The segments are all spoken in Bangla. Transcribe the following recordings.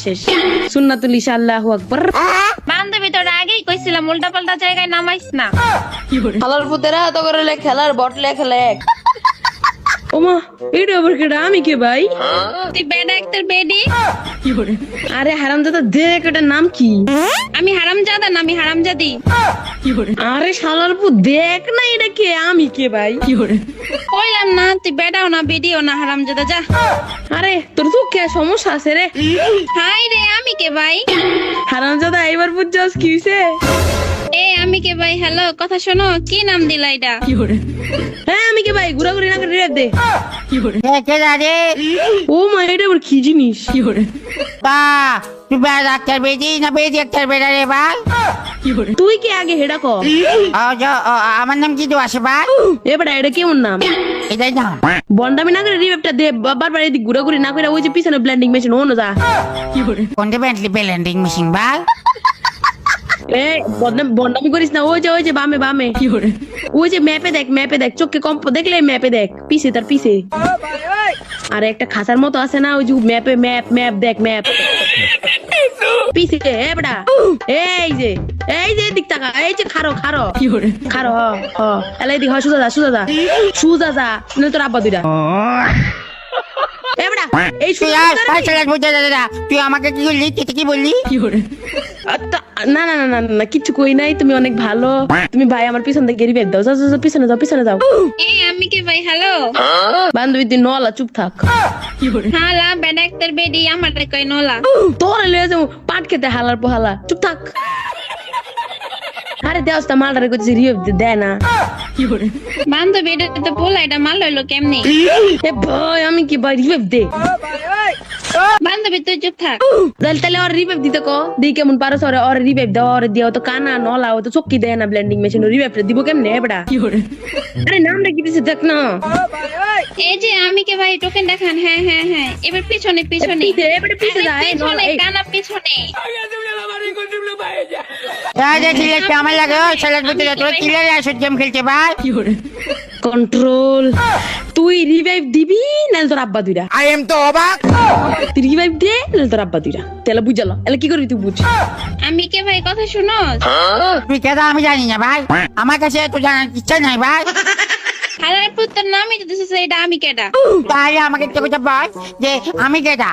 শেষ সুন্নাতুল ইশা আল্লাহু আকবার। বান্ধবী তোর আগেই কইছিলাম উল্টা পাল্টা জায়গায় নামাইস না। খেলার পুতেরা এত করে খেলার বটলে খেলে ওমা এটা আবার কেডা? আমি কে ভাই? তুই বেডা একটার বেডি। আরে হারামজাদা দেখ এটার নাম কি? আমি হারামজাদা না, আমি হারামজাদি। আরে শালার পু দেখ না এটা কে? আমি কে ভাই? কইলাম না তুই বেডাও না বেডিও না, হারামজাদা যা। আরে তোর তো কে সমস্যা আছে রে? হাই রে, আমি কে ভাই? হারামজাদা এবার বুঝছস কি হইছে? এ আমি কে ভাই? হ্যালো, কথা শোনো, কি নাম দিলা এটা? হ্যাঁ আমি কে ভাই? ঘুরাঘুরি না করে রেপ দে। কে রে? ও মা এটা আবার কি জিনিস? বা তুই বা ডাক্তার বেদি না বেদি ডাক্তার বেড়া রে ভাই? তুই কি আগে হেডা ক? আমার নাম কি তো আসে ভাই? এবারে এটা কেমন নাম? এটাই না বন্ডামি না করে রিভেপটা দে, বারবার এদিক ঘুরাঘুরি না করে ওই যে পিছনে ব্লেন্ডিং মেশিন ওনো যা। কোনটা বেন্টলি ব্লেন্ডিং মেশিন ভাই? এ বন্ডামি করিস না, ওই যে বামে বামে ওই যে ম্যাপে দেখ চোখে কম দেখলে ম্যাপে দেখ পিছে তার পিছে। আর একটা খাসার মতো আছে না ওই যে ম্যাপে ম্যাপ দেখ ম্যাপ পিছে এবড়া। এই যে দিক তাকা, এই যে খারো হ এলাই দিক সুজা যা নয় তোর আব্বা দুইটা এবড়া। এই তুই আমাকে কি বললি? তুই কি বললি? না কিচ্ছু কই নাই, তুমি অনেক ভালো। তুমি ভাই আমার পিছন থেকে রিভেট দাও, যাও পিছনে যাও। এ আমি কে ভাই? হ্যালো বান্ধবী তুই নলা চুপ থাক। হালা বেডা একটার বেডি, আমার কই নলা। তোর লয়ে যাবো পাট খেতে হালার পোহালা, চুপ থাক। আরে দেওস্তা মালটারে করছি রিভেট দেয় না। বান্ধবী এটা তো বলা, এটা মাল হইলো কেমনি? এ ভাই আমি কি ভাই রিভেট দে। বান্ধবী তুই চুপ থাক। তাহলে ওর রিভেট দিতে কো, দি কেমন পারছ ওর রিভেট দাও। ওর দিও তো কানা নলা, ও তো চক্কি দেয় না ব্লেন্ডিং মেশিন, রিভেট দিব কেমনে এবড়া? আরে নাম রেখে দিছে দেখ না। এই যে আমি কে ভাই, টোকেন দেখান। হ্যাঁ এবার পিছনে পিছে যা, এই নলা, এই কানা পিছনে। কেমন লাগে ছেলের ভিতরে? তোর কিলার আসুন গেম খেলছে ভাই? কন্ট্রোল। তুই রিভাইভ দিবি নাহলে তোর আব্বা দুইটা। আই এম তো অবাক। তুই রিভাইভ দে নাহলে তোর আব্বা দুইটা। তাহলে বুঝালো, এলে কি করবি তুই বুঝ। আমি কে ভাই, কথা শুনো। তুই কেদা আমি জানি না ভাই, আমার কাছে তো জানার ইচ্ছা নাই ভাই। হালার পুত্রের নামই তো দিছে, এটা আমি কেডা? তাহলে আমাকে তো কথা বল যে আমি কেদা?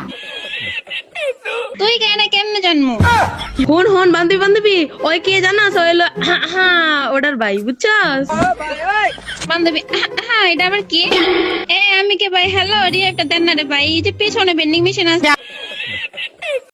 তুই কেনা কেমনে জন্ম? হন বান্ধবী ওই কে জানাস? হইলো ওটার ভাই, বুঝছস? বান্ধবী হ্যাঁ, এটা আবার কি? এ আমি কে ভাই? হ্যালো রি একটা দেন না রে ভাই, এই যে পিছনে বেন্ডিং মেশিন আছে।